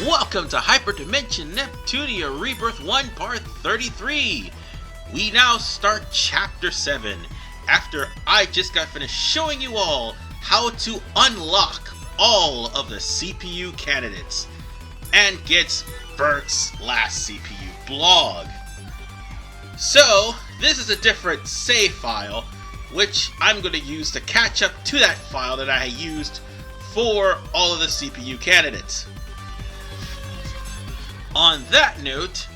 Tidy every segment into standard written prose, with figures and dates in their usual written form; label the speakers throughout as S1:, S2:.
S1: Welcome to Hyperdimension Neptunia Rebirth 1 Part 33! We now start Chapter 7, after I just got finished showing you all how to unlock all of the CPU candidates and get Bert's last CPU blog. So, this is a different save file, which I'm going to use to catch up to that file that I used for all of the CPU candidates. On that note,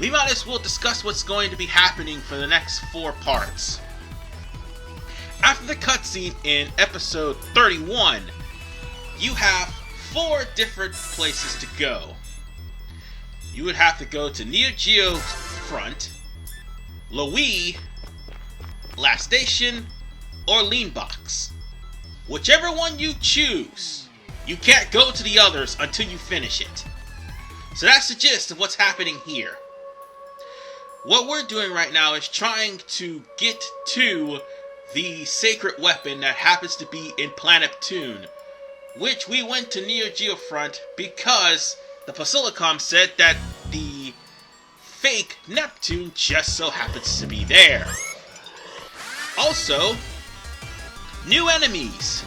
S1: we might as well discuss what's going to be happening for the next 4 parts. After the cutscene in episode 31, you have 4 different places to go. You would have to go to Neo Geofront, Louis, Last Station, or Leanbox. Whichever one you choose, you can't go to the others until you finish it. So that's the gist of what's happening here. What we're doing right now is trying to get to the sacred weapon that happens to be in Planet Neptune, which we went to Neo Geofront because the Falcom said that the fake Neptune just so happens to be there. Also, new enemies.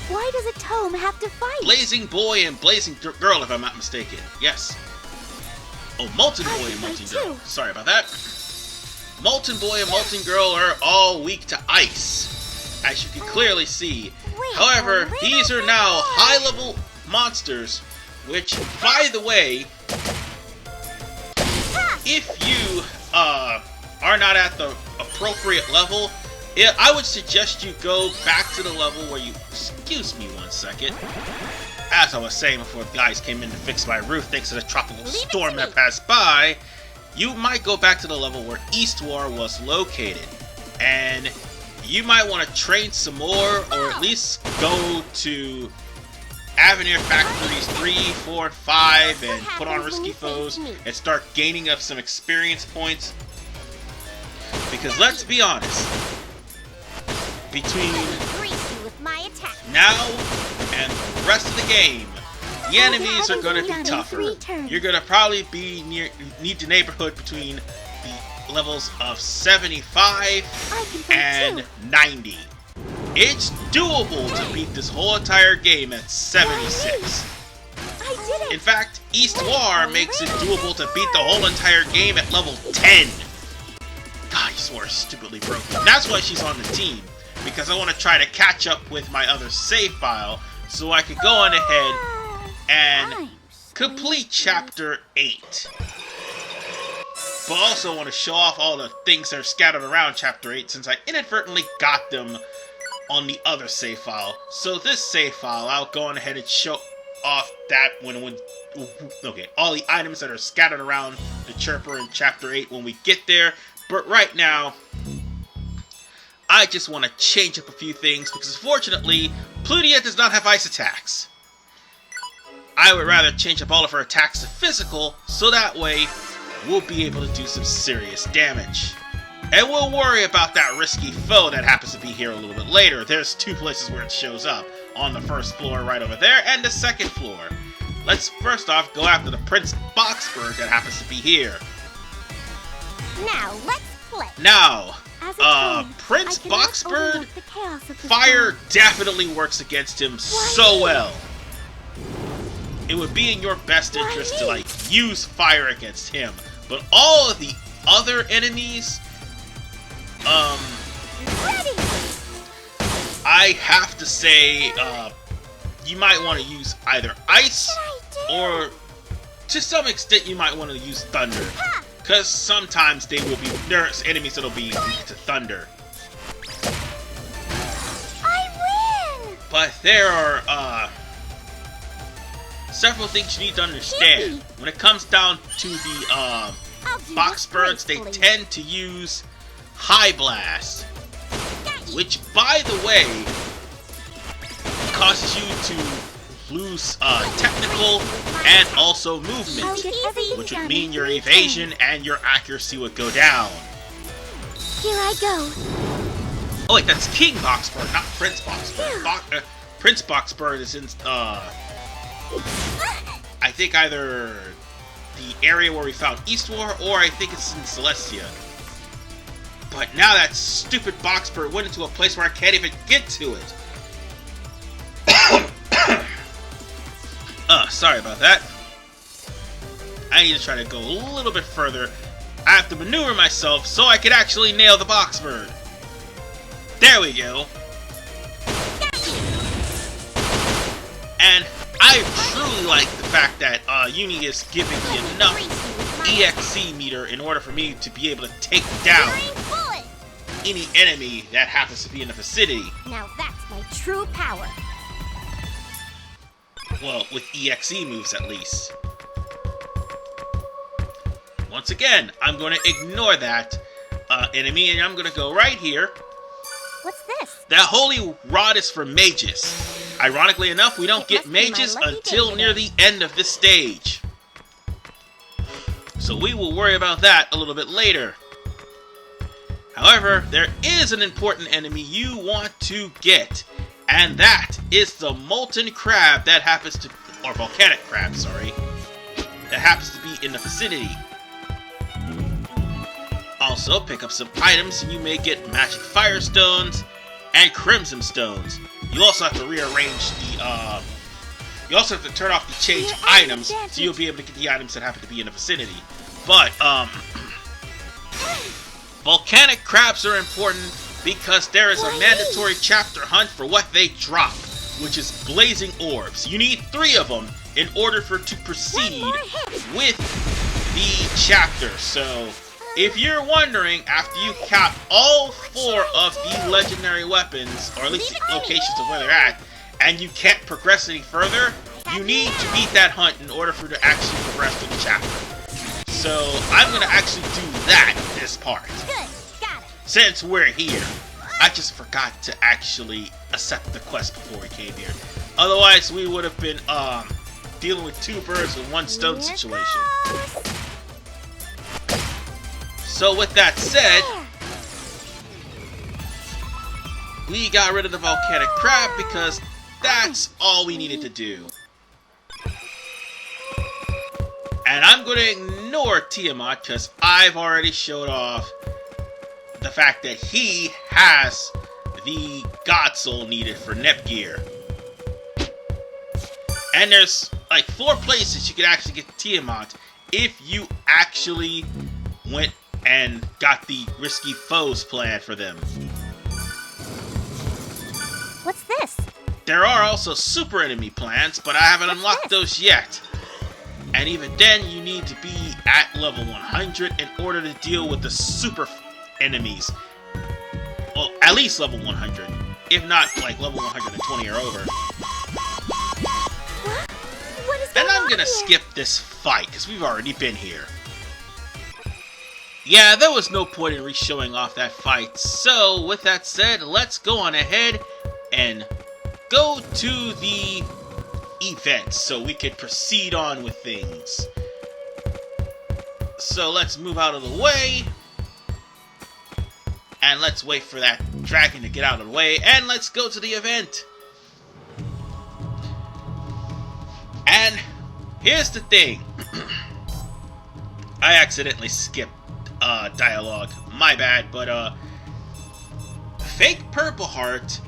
S2: Why does a tome have to fight?
S1: Blazing Boy and Blazing Girl, if I'm not mistaken. Yes. Oh, Molten Boy and Molten Girl. Sorry about that. Molten Boy and Molten Girl are all weak to ice, as you can clearly see. However, these are now high-level monsters, which, by the way, if you are not at the appropriate level, I would suggest you go back to the level where you... Excuse me one second. As I was saying before the guys came in to fix my roof thanks to the tropical storm that passed by, you might go back to the level where Eastwar was located. And you might want to train some more, or at least go to Avenir Factories 3, 4, 5, and put on Risky Foes and start gaining up some experience points. Because let's be honest, between now and the rest of the game, the enemies are going to be tougher. You're going to probably be need the neighborhood between the levels of 75 and 90. It's doable to beat this whole entire game at 76. In fact, Eastwar makes it doable to beat the whole entire game at level 10. God, Eastwar is stupidly broken. That's why she's on the team. Because I want to try to catch up with my other save file, so I can go on ahead and complete Chapter 8. But also want to show off all the things that are scattered around Chapter 8, since I inadvertently got them on the other save file. So this save file, I'll go on ahead and show off that all the items that are scattered around the Chirper in Chapter 8 when we get there. But right now, I just want to change up a few things, because fortunately, Plutia does not have ice attacks. I would rather change up all of her attacks to physical, so that way, we'll be able to do some serious damage. And we'll worry about that risky foe that happens to be here a little bit later. There's 2 places where it shows up. On the first floor right over there, and the second floor. Let's first off go after the Prince Boxberg that happens to be here.
S2: Now, let's play.
S1: Now, Prince Boxbird, fire definitely works against him so well. It would be in your best interest to, use fire against him. But all of the other enemies, I have to say, you might want to use either ice, or to some extent you might want to use thunder. Because sometimes there's enemies that'll be weak to thunder.
S2: I win!
S1: But there are several things you need to understand. When it comes down to the Boxbirds, they tend to use High Blast, which, by the way, causes you to lose technical and also movement, which would mean your evasion and your accuracy would go down.
S2: Here I go.
S1: Oh wait, that's King Boxbird, not Prince Boxbird. Prince Boxbird is in I think either the area where we found Eastwar, or I think it's in Celestia. But now that stupid Boxbird went into a place where I can't even get to it. Sorry about that. I need to try to go a little bit further. I have to maneuver myself so I can actually nail the Boxbird. There we go. And I truly like the fact that Uni is giving me enough EXE meter in order for me to be able to take down any enemy that happens to be in the vicinity.
S2: Now that's my true power.
S1: Well, with EXE moves at least. Once again, I'm going to ignore that enemy, and I'm going to go right here.
S2: What's this?
S1: That holy rod is for mages. Ironically enough, we don't get mages until near the end of this stage. So we will worry about that a little bit later. However, there is an important enemy you want to get, and that is the Molten Crab that happens to, or Volcanic Crab, sorry, that happens to be in the vicinity. Also, pick up some items and you may get Magic Firestones and Crimson Stones. You also have to rearrange the, you also have to turn off the change items, so you'll be able to get the items that happen to be in the vicinity. But, Volcanic Crabs are important because there is a mandatory chapter hunt for what they drop, which is Blazing Orbs. You need 3 of them in order to proceed with the chapter. So, if you're wondering, after you count all 4 of the legendary weapons, or at least the locations of where they're at, and you can't progress any further, you need to beat that hunt in order for you to actually progress to the chapter. So, I'm going to actually do that this part. Since we're here. I just forgot to actually accept the quest before we came here. Otherwise, we would have been dealing with 2 birds with 1 stone situation. So with that said, we got rid of the Volcanic Crab because that's all we needed to do. And I'm going to ignore Tiamat because I've already showed off the fact that he has the God Soul needed for Nepgear. And there's like 4 places you could actually get Tiamat if you actually went and got the Risky Foes plan for them.
S2: What's this?
S1: There are also super enemy plans, but I haven't unlocked those yet. And even then, you need to be at level 100 in order to deal with the super enemies. Well, at least level 100. If not, like level 120 or over.
S2: What is
S1: And I'm gonna
S2: here?
S1: skip this fight, because we've already been here. Yeah, there was no point in re-showing off that fight. So, with that said, let's go on ahead and go to the event so we can proceed on with things. So let's move out of the way. And let's wait for that dragon to get out of the way. And let's go to the event. And here's the thing. I accidentally skipped dialogue. My bad. But Fake Purple Heart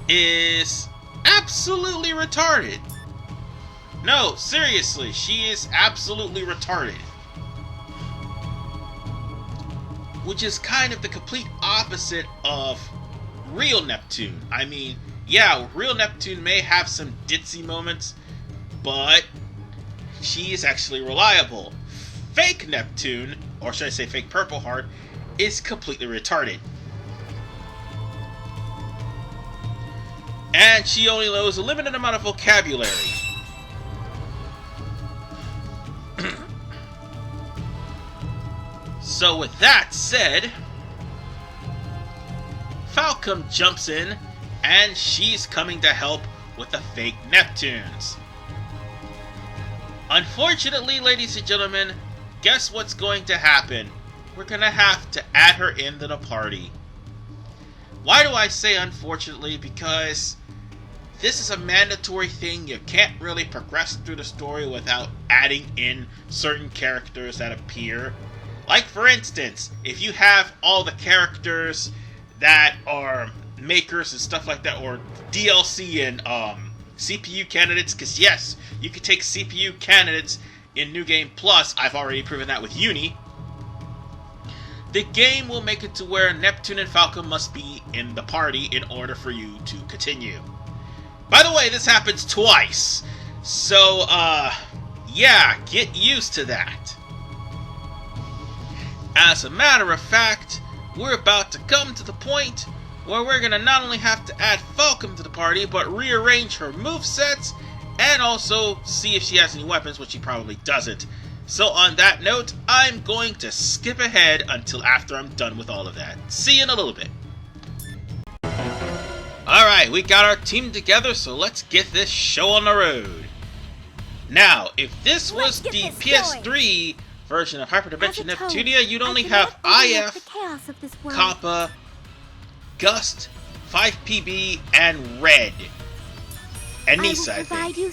S1: is absolutely retarded. No, seriously, she is absolutely retarded. Which is kind of the complete opposite of real Neptune. I mean, yeah, real Neptune may have some ditzy moments, but she is actually reliable. Fake Neptune, or should I say fake Purple Heart, is completely retarded. And she only knows a limited amount of vocabulary. So with that said, Falcom jumps in, and she's coming to help with the fake Neptunes. Unfortunately, ladies and gentlemen, guess what's going to happen? We're gonna have to add her into the party. Why do I say unfortunately? Because this is a mandatory thing. You can't really progress through the story without adding in certain characters that appear. Like, for instance, if you have all the characters that are makers and stuff like that, or DLC and CPU candidates, because yes, you can take CPU candidates in New Game Plus. I've already proven that with Uni. The game will make it to where Neptune and Falcom must be in the party in order for you to continue. By the way, this happens twice. So, yeah, get used to that. As a matter of fact, we're about to come to the point where we're going to not only have to add Falcom to the party, but rearrange her movesets, and also see if she has any weapons, which she probably doesn't. So on that note, I'm going to skip ahead until after I'm done with all of that. See you in a little bit. Alright, we got our team together, so let's get this show on the road. Now, if this was the PS3 version of Hyperdimension Neptunia, you'd only have IF, Kappa, Gust, 5PB, and Red. And Nisa, I think.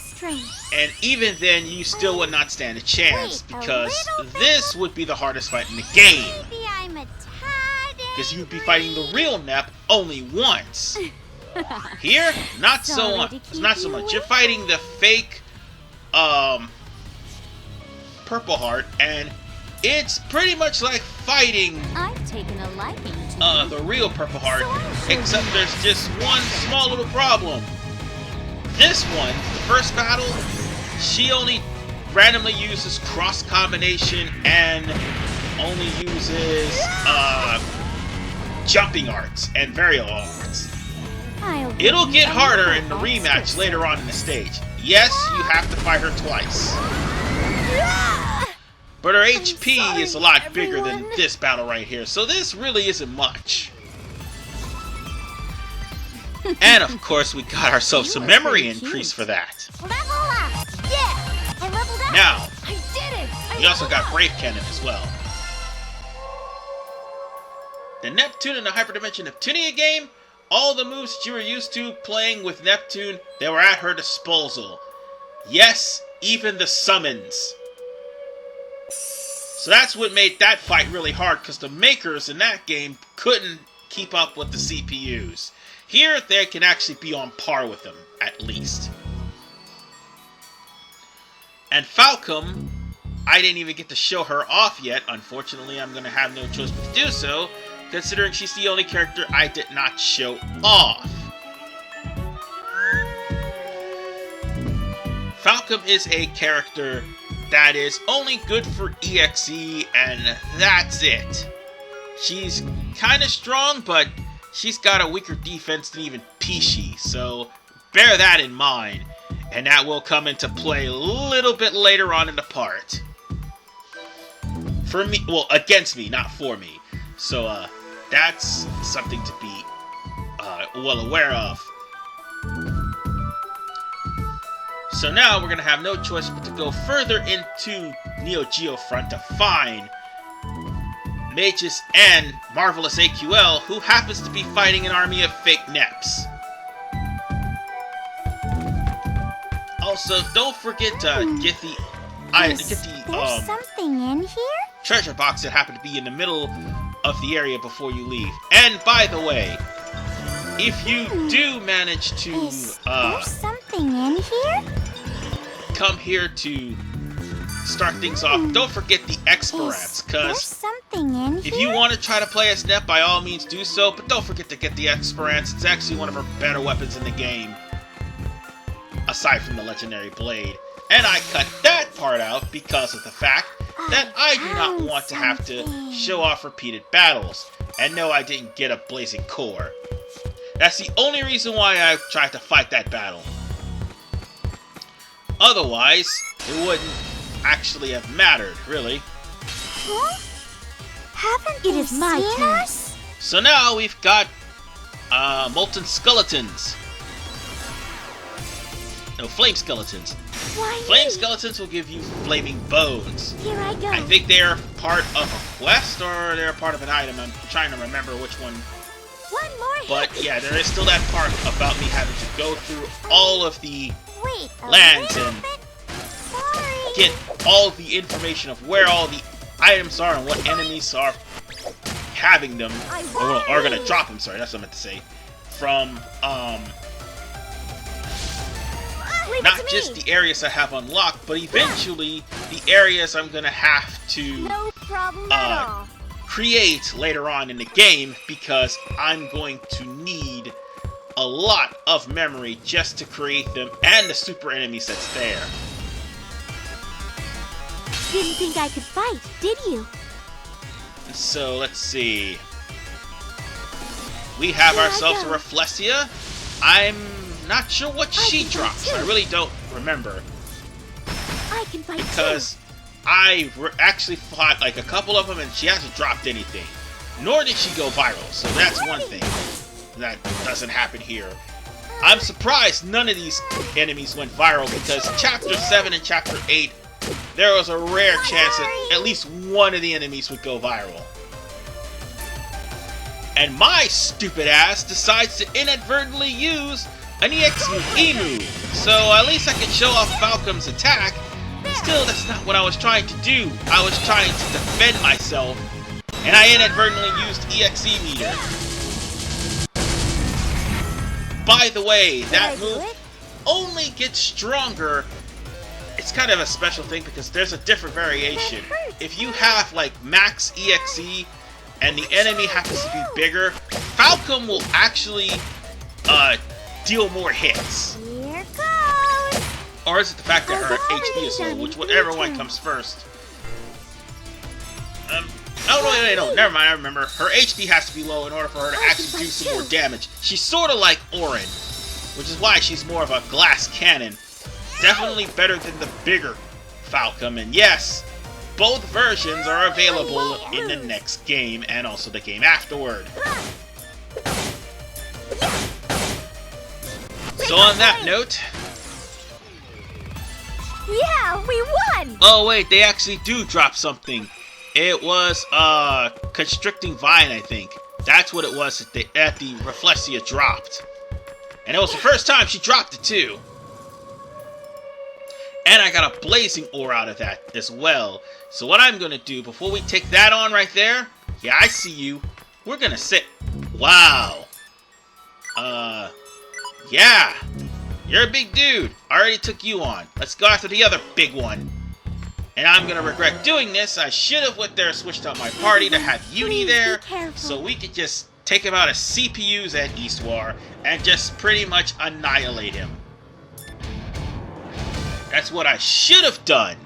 S1: And even then, you still would not stand a chance, because this would be the hardest fight in the game. Because you'd be fighting the real Nep only once. Here, not so much. You're fighting the fake, Purple Heart, and it's pretty much like fighting the real Purple Heart, except there's just one small little problem. This one, the first battle, she only randomly uses cross combination and only uses jumping arts and varial arts. It'll get harder in the rematch later on in the stage. Yes, you have to fight her twice. But her HP is a lot bigger than this battle right here, so this really isn't much. And of course, we got ourselves some memory increase for that. Now, we also got Brave Cannon as well. The Neptune and the Hyperdimension Neptunia game, all the moves that you were used to playing with Neptune, they were at her disposal. Yes, even the summons. So that's what made that fight really hard, because the makers in that game couldn't keep up with the CPUs. Here, they can actually be on par with them, at least. And Falcom, I didn't even get to show her off yet. Unfortunately, I'm going to have no choice but to do so, considering she's the only character I did not show off. Falcom is a character that is only good for EXE, and that's it. She's kind of strong, but she's got a weaker defense than even Pishi, so bear that in mind. And that will come into play a little bit later on in the part. For me, well, against me, not for me. So, that's something to be well aware of. So now we're going to have no choice but to go further into Neo Geofront to find Mages and MarvelousAQL, who happens to be fighting an army of fake Neps. Also, don't forget to get the
S2: There's something in here?
S1: treasure box that happened to be in the middle of the area before you leave. And by the way, if you do manage to
S2: there's something in here?
S1: come here to start things off, don't forget the Experants, because if you want to try to play as Nep, by all means do so, but don't forget to get the Experants. It's actually one of her better weapons in the game, aside from the legendary blade. And I cut that part out because of the fact that I do not want to have to show off repeated battles. And no, I didn't get a blazing core. That's the only reason why I tried to fight that battle. Otherwise, it wouldn't actually have mattered, really.
S2: Huh? Haven't it is my turn.
S1: So now we've got Molten Skeletons. No, Flame Skeletons. Flame Skeletons will give you flaming bones.
S2: Here I go.
S1: I think they are part of a quest or they're part of an item. I'm trying to remember which one
S2: One more
S1: But
S2: hit.
S1: yeah, there is still that part about me having to go through all of the
S2: Wait, a
S1: lands
S2: little
S1: and
S2: bit. Sorry.
S1: get all of the information of where all the items are and what enemies are having them, or are gonna drop them, sorry, that's what I meant to say, from,
S2: Leave it
S1: not
S2: to
S1: just
S2: me.
S1: the areas I have unlocked, but eventually the areas I'm gonna have to
S2: No problem at all.
S1: create later on in the game, because I'm going to need a lot of memory just to create them and the super enemies that's there.
S2: Didn't think I could fight, did you?
S1: So let's see. We have
S2: Here I
S1: ourselves a
S2: go.
S1: Reflexia. I'm not sure what she
S2: can fight
S1: drops.
S2: too.
S1: I really don't remember,
S2: I can fight
S1: because I actually fought like a couple of them and she hasn't dropped anything. Nor did she go viral, so that's one thing that doesn't happen here. I'm surprised none of these enemies went viral, because Chapter 7 and Chapter 8, there was a rare chance that at least one of the enemies would go viral. And my stupid ass decides to inadvertently use an EXE move. So at least I can show off Falcom's attack. Still, that's not what I was trying to do. I was trying to defend myself, and I inadvertently used EXE meter. By the way, that move only gets stronger. It's kind of a special thing because there's a different variation. If you have like max EXE and the enemy happens to be bigger, Falcom will actually deal more hits.
S2: Here goes.
S1: Or is it the fact that her HP is low, which whichever one comes first? Oh no, never mind, I remember. Her HP has to be low in order for her to actually do some more damage. She's sort of like Auron, which is why she's more of a glass cannon. Definitely better than the bigger Falcom, and yes, both versions are available in the next game and also the game afterward. So on that note...
S2: Yeah, we won!
S1: Oh wait, they actually do drop something. It was, Constricting Vine, I think. That's what it was that the Reflexia dropped. And it was the first time she dropped it too. And I got a Blazing Ore out of that as well. So what I'm gonna do, before we take that on right there, yeah, I see you. We're gonna sit. Wow. Yeah. You're a big dude. I already took you on. Let's go after the other big one. And I'm gonna regret doing this. I should have went there and switched out my party to have Uni there, so we could just take him out of CPUs at Eastwar and just pretty much annihilate him. That's what I should have done.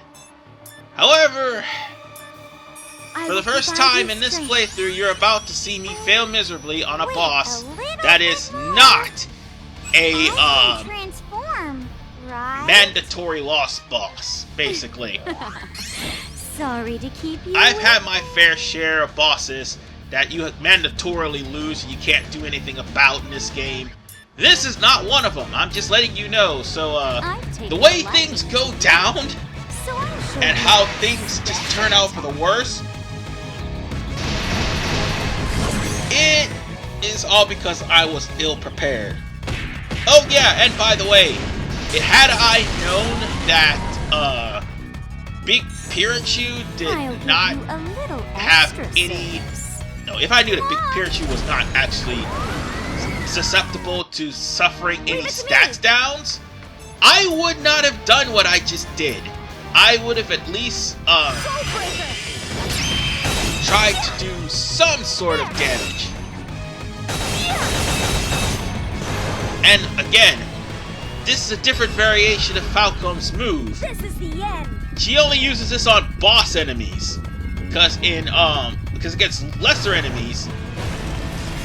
S1: However, for the first time in this playthrough, you're about to see me fail miserably on a boss that is not a
S2: transform, right?
S1: mandatory lost boss, basically.
S2: Sorry to keep you.
S1: I've had my fair share of bosses that you mandatorily lose and you can't do anything about in this game. This is not one of them. I'm just letting you know. So, the way things go down and how things just turn out for the worse, it is all because I was ill prepared. Oh yeah, and by the way, had I known that Big Pirachu did not have any... No, if I knew that Big Pirachu was not actually susceptible to suffering any stats downs, I would not have done what I just did. I would have at least tried to do some sort of damage. And again, this is a different variation of Falcom's move.
S2: This is the end.
S1: She only uses this on boss enemies, because against lesser enemies,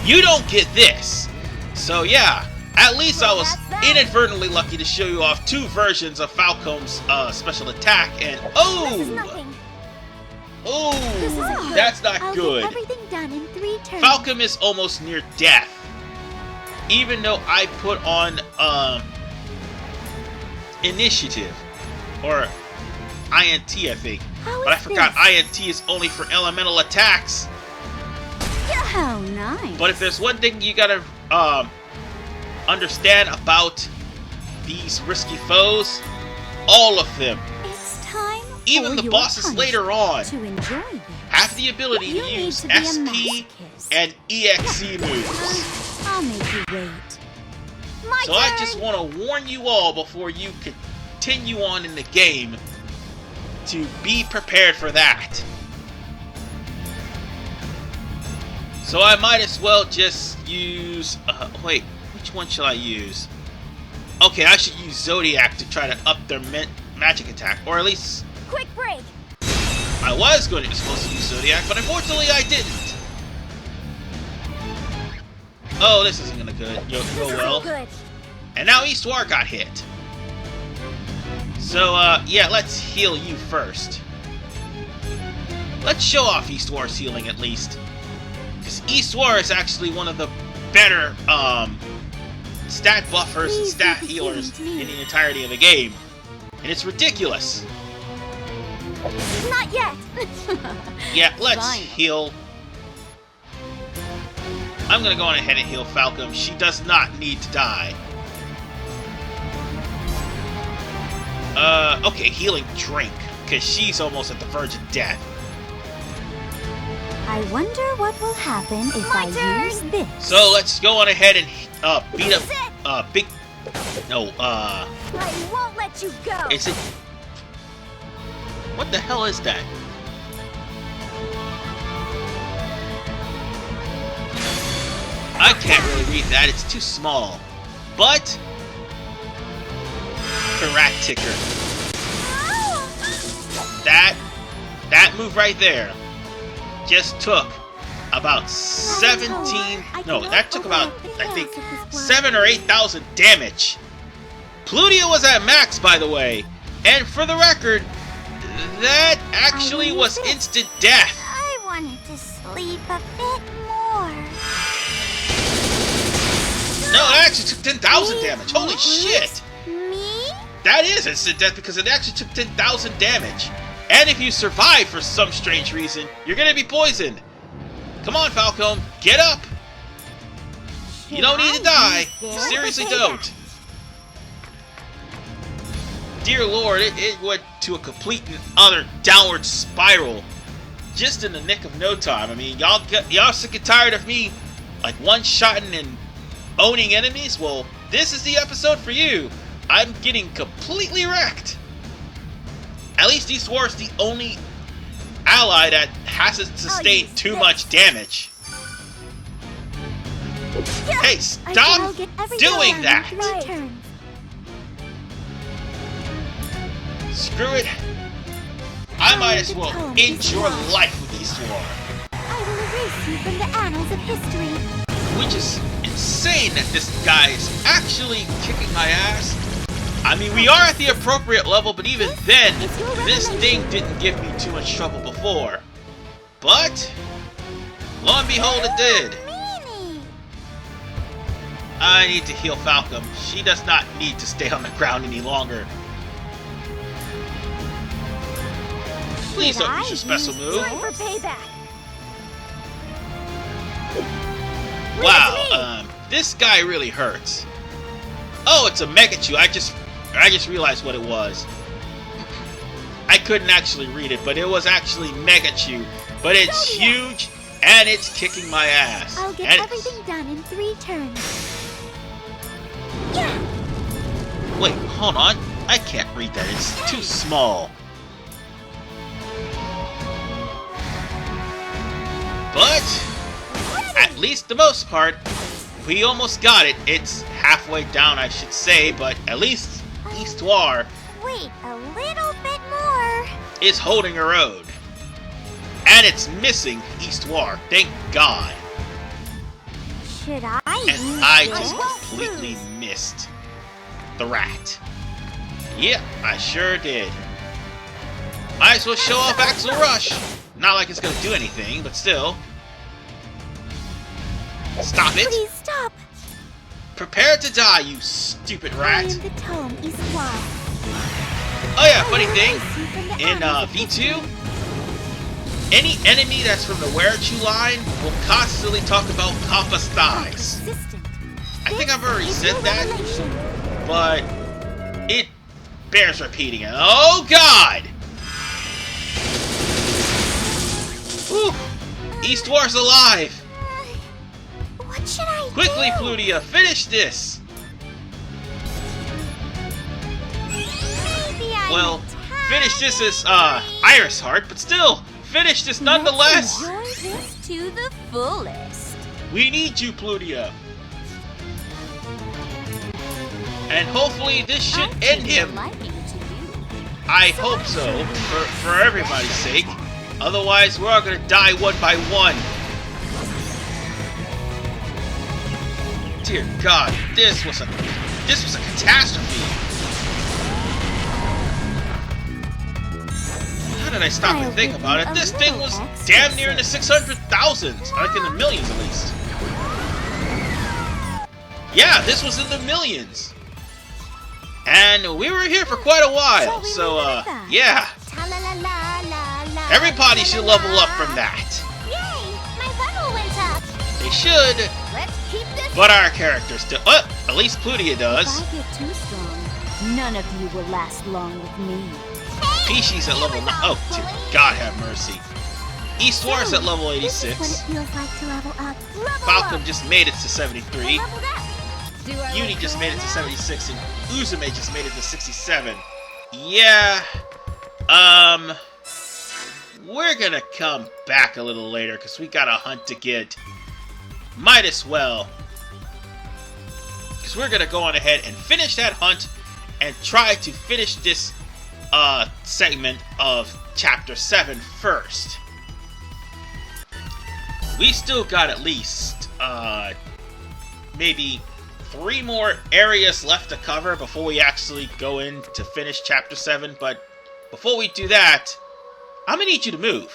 S1: you don't get this. So yeah, at least I was inadvertently lucky to show you off two versions of Falcom's special attack, and that's not good. Falcom is almost near death. Even though I put on initiative, or INT I think, but I forgot INT is only for elemental attacks.
S2: How Nice.
S1: But if there's one thing you gotta understand about these risky foes, all of them,
S2: It's time
S1: even
S2: for
S1: the bosses later on,
S2: to enjoy this.
S1: have the ability to use
S2: to be a
S1: SP
S2: masochist.
S1: and EXE moves.
S2: I'll make you wait. My
S1: So I just want to warn you all before you continue on in the game to be prepared for that. So I might as well just use... wait, which one shall I use? Okay, I should use Zodiac to try to up their magic attack, or at least...
S2: Quick break.
S1: I was supposed to use Zodiac, but unfortunately I didn't. Oh, this isn't gonna go well.
S2: Good.
S1: And now Eastwar got hit. So, yeah, let's heal you first. Let's show off Eastwar's healing at least. Because Eastwar is actually one of the better, stat buffers and stat healers in the entirety of the game. And it's ridiculous.
S2: Not yet.
S1: Yeah, let's
S2: Fine.
S1: heal. I'm gonna go on ahead and heal Falcom. She does not need to die. Okay, healing Drink, because she's almost at the verge of death.
S2: I wonder what will happen if I use this.
S1: So let's go on ahead and beat up big. No,
S2: I won't let you go.
S1: it's a. What the hell is that? I can't really read that. It's too small. But the rat ticker. That move right there just took about 17. No, that took about I think 7,000 or 8,000 damage. Plutia was at max, by the way, and for the record, that actually was instant death.
S2: I wanted to sleep a bit more.
S1: No, that actually took 10,000 damage. Holy shit!
S2: Me?
S1: That is instant death because it actually took 10,000 damage. And if you survive for some strange reason, you're gonna be poisoned. Come on, Falcom, get up! You don't need to die. Seriously don't. Dear Lord, it went to a complete and utter downward spiral just in the nick of no time. I mean, y'all sick and tired of me like one-shotting and owning enemies? Well, this is the episode for you. I'm getting completely wrecked. At least Eastwar is the only ally that hasn't sustained too much damage. Hey, stop doing that! Screw it. I might as well end your life with Eastwar.
S2: I will erase you from the annals of history.
S1: Which is insane that this guy is actually kicking my ass. I mean, we are at the appropriate level, but even then, this thing didn't give me too much trouble before. But, lo and behold, it did. I need to heal Falcom. She does not need to stay on the ground any longer. Please don't use your special move.
S2: Time for payback.
S1: Wow, this guy really hurts. Oh, it's a Megachu. I just realized what it was. I couldn't actually read it, but it was actually Megachu. But it's huge, and it's kicking my ass.
S2: I'll get everything done in 3 turns. Yeah.
S1: Wait, hold on. I can't read that. It's too small. But, at least the most part, we almost got it. It's halfway down, I should say, but at least Eastwar
S2: Wait a little bit more.
S1: is holding her own. And it's missing Eastwar, thank God.
S2: Should I
S1: And I just completely missed the rat. Yep, I sure did. Might as well show off Axel Rush. Not like it's gonna do anything, but still. Stop it!
S2: Please stop.
S1: Prepare to die, you stupid
S2: I
S1: rat.
S2: am the tome Eastwar.
S1: Oh yeah, funny thing, in V2, Any enemy that's from the Werechu line will constantly talk about Kappa's thighs. I think I've already said that, but it bears repeating it. Oh God! Whew. East War's alive!
S2: What should I do?
S1: Quickly, Plutia, finish this! Well, finish this as, Iris Heart, but still, finish this nonetheless!
S2: Let's enjoy this to the fullest.
S1: We need you, Plutia! And hopefully this should end him! I hope so, for everybody's sake. Otherwise, we're all gonna die one by one. Dear God, this was a catastrophe. How did I stop and think about it? This thing was damn near in the 600,000s, like in the millions at least. Yeah, this was in the millions. And we were here for quite a while, so yeah. Everybody should level up from that.
S2: Yay! My level went up.
S1: They should.
S2: Let's keep this.
S1: But our characters still. At least Plutia does.
S2: If I get too strong, none of you will last long with me.
S1: Pishi's at level 9. Oh, dear God have mercy. East War's at level 86.
S2: This is what it feels like to level up.
S1: Falcom just made it to 73.
S2: Leveled up.
S1: Uni just made it to 76, and Uzume just made it to 67. Yeah. We're gonna come back a little later because we got a hunt to get. Might as well. Because we're gonna go on ahead and finish that hunt and try to finish this segment of Chapter 7 first. We still got at least maybe 3 more areas left to cover before we actually go in to finish Chapter 7, but before we do that, I'm gonna need you to move.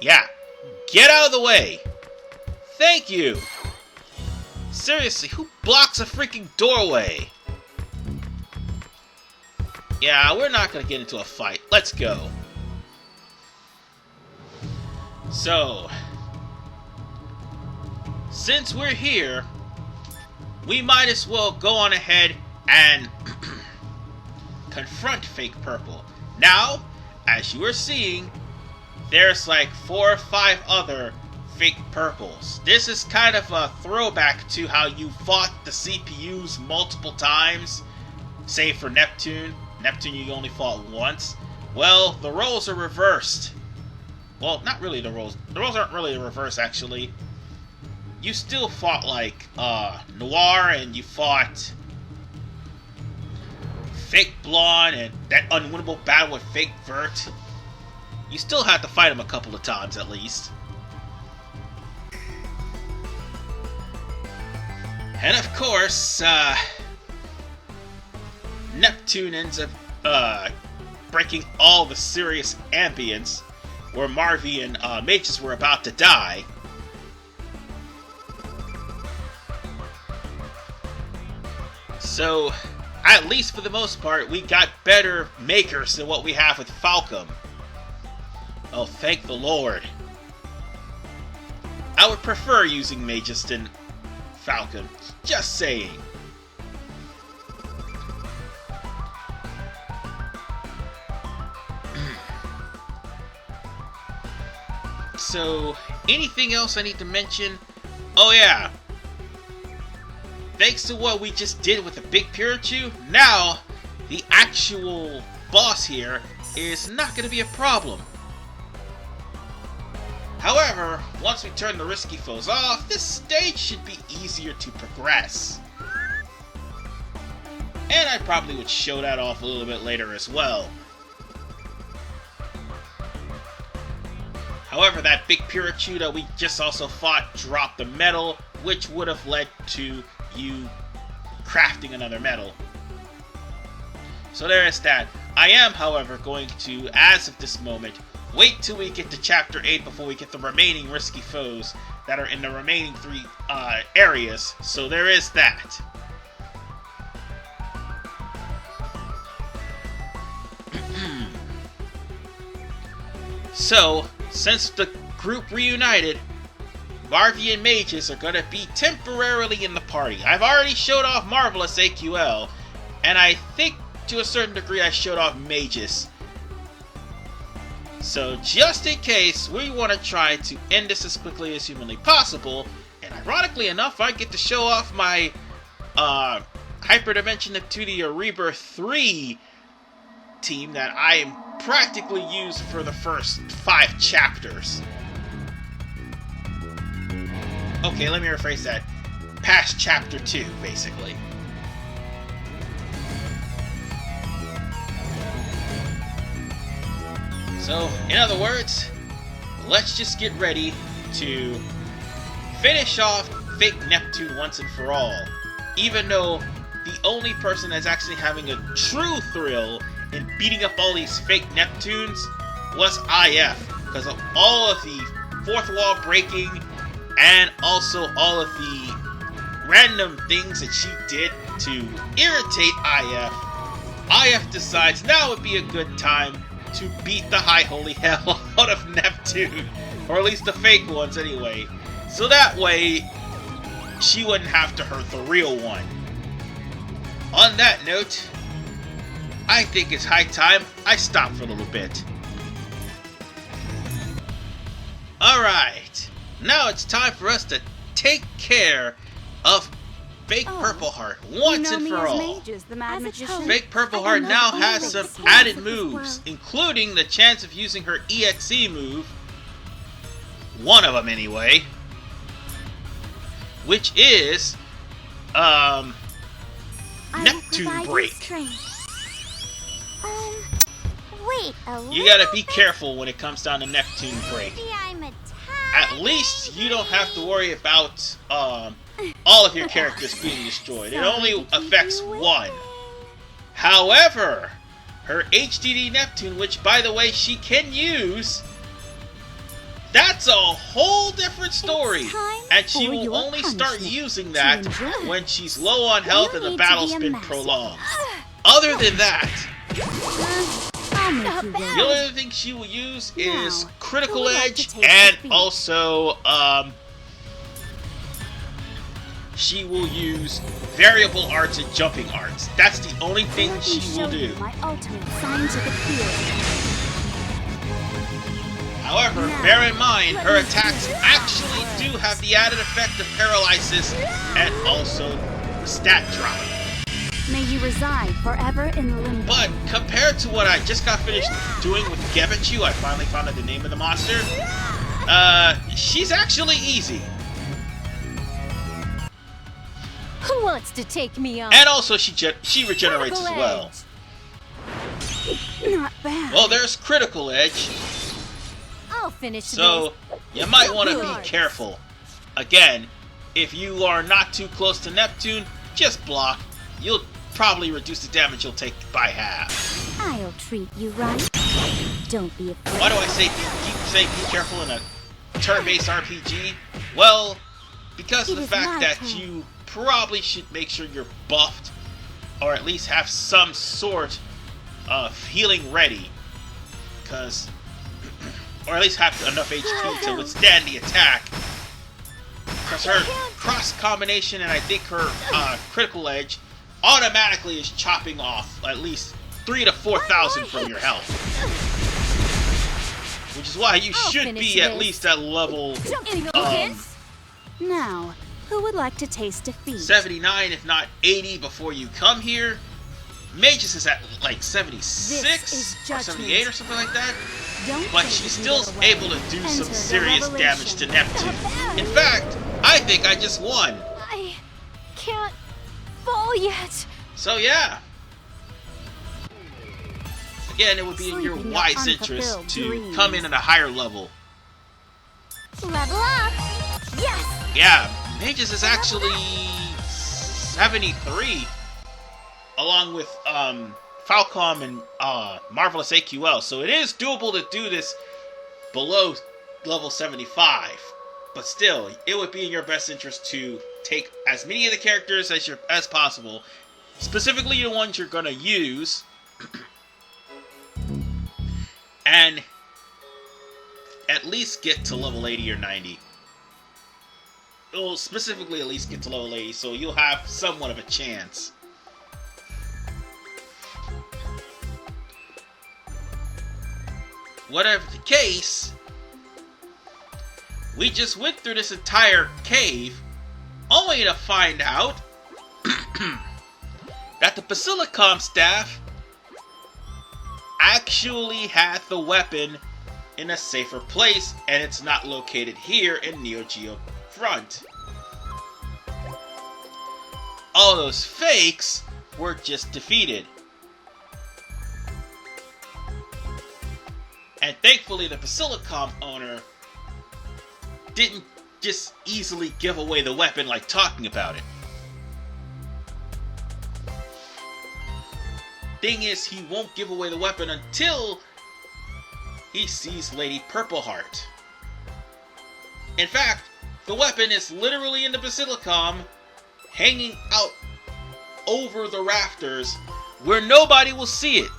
S1: Yeah, get out of the way. Thank you. Seriously, who blocks a freaking doorway? Yeah, we're not gonna get into a fight. Let's go. So, since we're here, we might as well go on ahead and confront Fake Purple. Now, as you are seeing, there's like 4 or 5 other Fake Purples. This is kind of a throwback to how you fought the CPUs multiple times, save for Neptune. Neptune you only fought once. Well, the roles are reversed. Well, not really the roles. The roles aren't really reversed, actually. You still fought like Noir, and you fought Fake Blonde, and that unwinnable battle with Fake Vert. You still had to fight him a couple of times at least. And of course, Neptune ends up breaking all the serious ambience where Marvy and Mages were about to die. So, at least for the most part, we got better makers than what we have with Falcom. Oh, thank the Lord. I would prefer using Mages than Falcom. Just saying. So, anything else I need to mention? Oh yeah. Thanks to what we just did with the big Pirachu, now the actual boss here is not going to be a problem. However, once we turn the risky foes off, this stage should be easier to progress. And I probably would show that off a little bit later as well. However, that big Pirachu that we just also fought dropped the medal, which would have led to you crafting another medal. So there is that. I am, however, going to, as of this moment, wait till we get to Chapter 8 before we get the remaining risky foes that are in the remaining 3 areas. So there is that. So, since the group reunited, Marvian mages are going to be temporarily in the party. I've already showed off MarvelousAQL, and I think to a certain degree I showed off mages. So just in case, we want to try to end this as quickly as humanly possible, and ironically enough, I get to show off my Hyperdimension Neptunia Rebirth 3 team that I practically used for the first 5 chapters. Okay, let me rephrase that. Past chapter 2, basically. So, in other words, let's just get ready to finish off fake Neptune once and for all. Even though the only person that's actually having a true thrill in beating up all these fake Neptunes was IF, because of all of the fourth wall breaking and also all of the random things that she did to irritate IF. IF decides now would be a good time to beat the high holy hell out of Neptune, or at least the fake ones anyway, so that way she wouldn't have to hurt the real one. On that note, I think it's high time I stop for a little bit. Alright, now it's time for us to take care of Fake Purple Heart once and for all. Fake Purple Heart now has some added moves, including the chance of using her EXE move, one of them anyway, which is Neptune Break.
S2: Wait,
S1: you gotta be careful when it comes down to Neptune Break. At least you don't have to worry about all of your characters being destroyed. It only affects one. However, her HDD Neptune, which by the way she can use, that's a whole different story. And she will only start using that when she's low on health and the battle's been prolonged. Other than that, the only other thing she will use is Critical Edge, and also she will use Variable Arts and Jumping Arts. That's the only thing she will do. However, bear in mind, her attacks actually do have the added effect of Paralysis and also stat drop.
S2: May you reside forever in limbo.
S1: But compared to what I just got finished doing with Gebachu, I finally found out the name of the monster. She's actually easy.
S2: Who wants to take me on?
S1: And also she regenerates as well.
S2: Not bad.
S1: Well, there's Critical Edge.
S2: I'll finish
S1: so you might want to be careful. Again, if you are not too close to Neptune, just block. You'll probably reduce the damage you'll take by half.
S2: I'll treat you right. Don't be afraid.
S1: Why do I say keep saying be careful in a turn-based RPG? Well, because of the fact that you probably should make sure you're buffed, or at least have some sort of healing ready, or at least have enough HP to withstand the attack. Because her cross combination and I think her Critical Edge automatically is chopping off at least 3,000 to 4,000 from your health. Which is why you should be at least at level
S2: now, who would like to taste defeat?
S1: 79, if not 80 before you come here. Magus is at like 76 or 78 or something like that. But she's still able to do some serious damage to Neptune. In fact, I think I just won.
S2: I can't fall yet.
S1: So yeah. Again, it would be in your wise interest to come in at a higher level.
S2: Level up! Yes!
S1: Yeah, Magus is actually 73, along with Falcom and MarvelousAQL. So it is doable to do this below level 75. But still, it would be in your best interest to take as many of the characters as possible, specifically the ones you're going to use, and at least get to level 80 or 90. Well, specifically at least get to level 80, so you'll have somewhat of a chance. Whatever the case, we just went through this entire cave only to find out that the Basilicom staff actually had the weapon in a safer place, and it's not located here in Neo Geofront. All those fakes were just defeated. And thankfully the Basilicom owner didn't just easily give away the weapon like talking about it. Thing is, he won't give away the weapon until he sees Lady Purpleheart. In fact, the weapon is literally in the Basilicom, hanging out over the rafters where nobody will see it.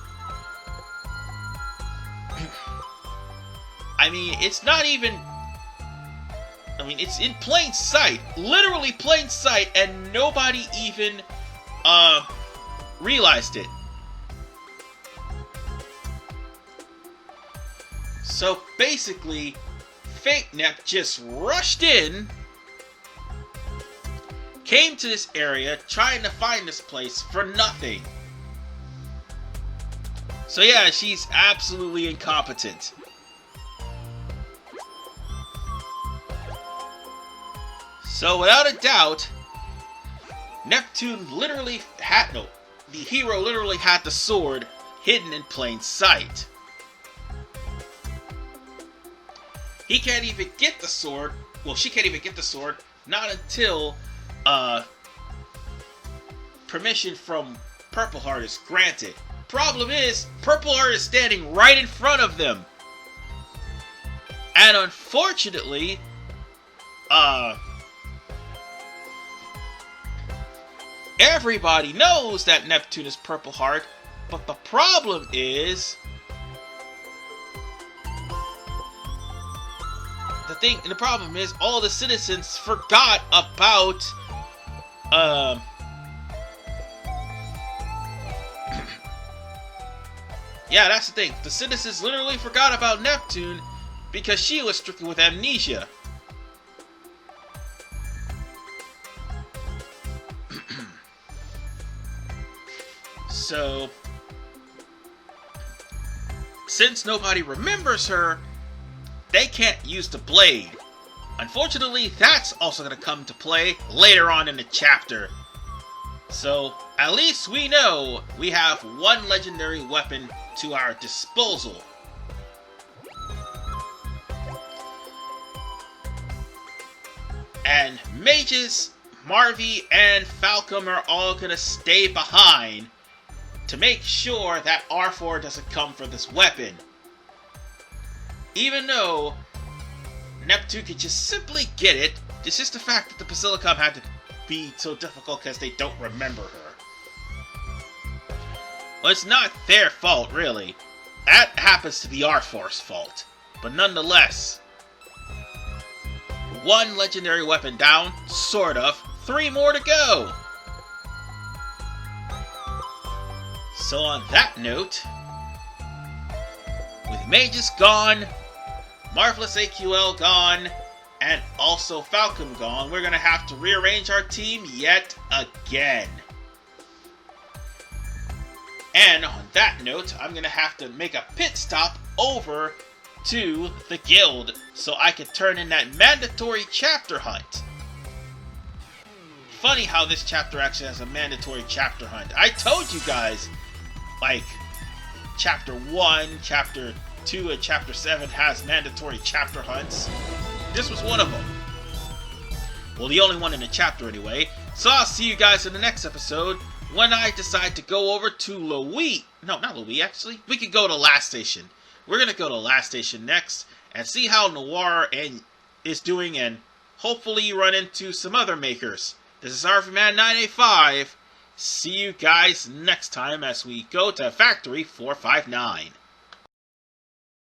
S1: I mean, it's not even... I mean, it's in plain sight. Literally plain sight, and nobody even, realized it. So, basically, Fake Nep just rushed in, came to this area, trying to find this place for nothing. So yeah, she's absolutely incompetent. So without a doubt, Neptune literally had, no, the hero literally had the sword hidden in plain sight. He can't even get the sword, well, she can't even get the sword, not until, permission from Purpleheart is granted. Problem is, Purpleheart is standing right in front of them. And unfortunately, everybody knows that Neptune is Purpleheart, but the problem is, the problem is all the citizens forgot about, yeah, that's the thing. The citizens literally forgot about Neptune because she was stricken with amnesia. So, since nobody remembers her, they can't use the blade. Unfortunately, that's also going to come to play later on in the chapter. So, at least we know we have one legendary weapon to our disposal. And mages, Marvy, and Falcom are all going to stay behind to make sure that Arfoire doesn't come for this weapon. Even though Neptune could just simply get it, it's just the fact that the Basilicom had to be so difficult because they don't remember her. Well, it's not their fault, really. That happens to be Arfoire's fault. But nonetheless, one legendary weapon down, sort of. 3 more to go! So on that note, with mages gone, MarvelousAQL gone, and also Falcom gone, we're going to have to rearrange our team yet again. And on that note, I'm going to have to make a pit stop over to the guild so I can turn in that mandatory chapter hunt. Funny how this chapter actually has a mandatory chapter hunt. I told you guys, like, Chapter 1, Chapter 2, and Chapter 7 has mandatory chapter hunts. This was one of them. Well, the only one in the chapter anyway. So I'll see you guys in the next episode when I decide to go over to Louis. No, not Louis, actually. We could go to Last Station. We're going to go to Last Station next and see how Noir is doing, and hopefully run into some other makers. This is Arfoire985. See you guys next time as we go to Factory 459.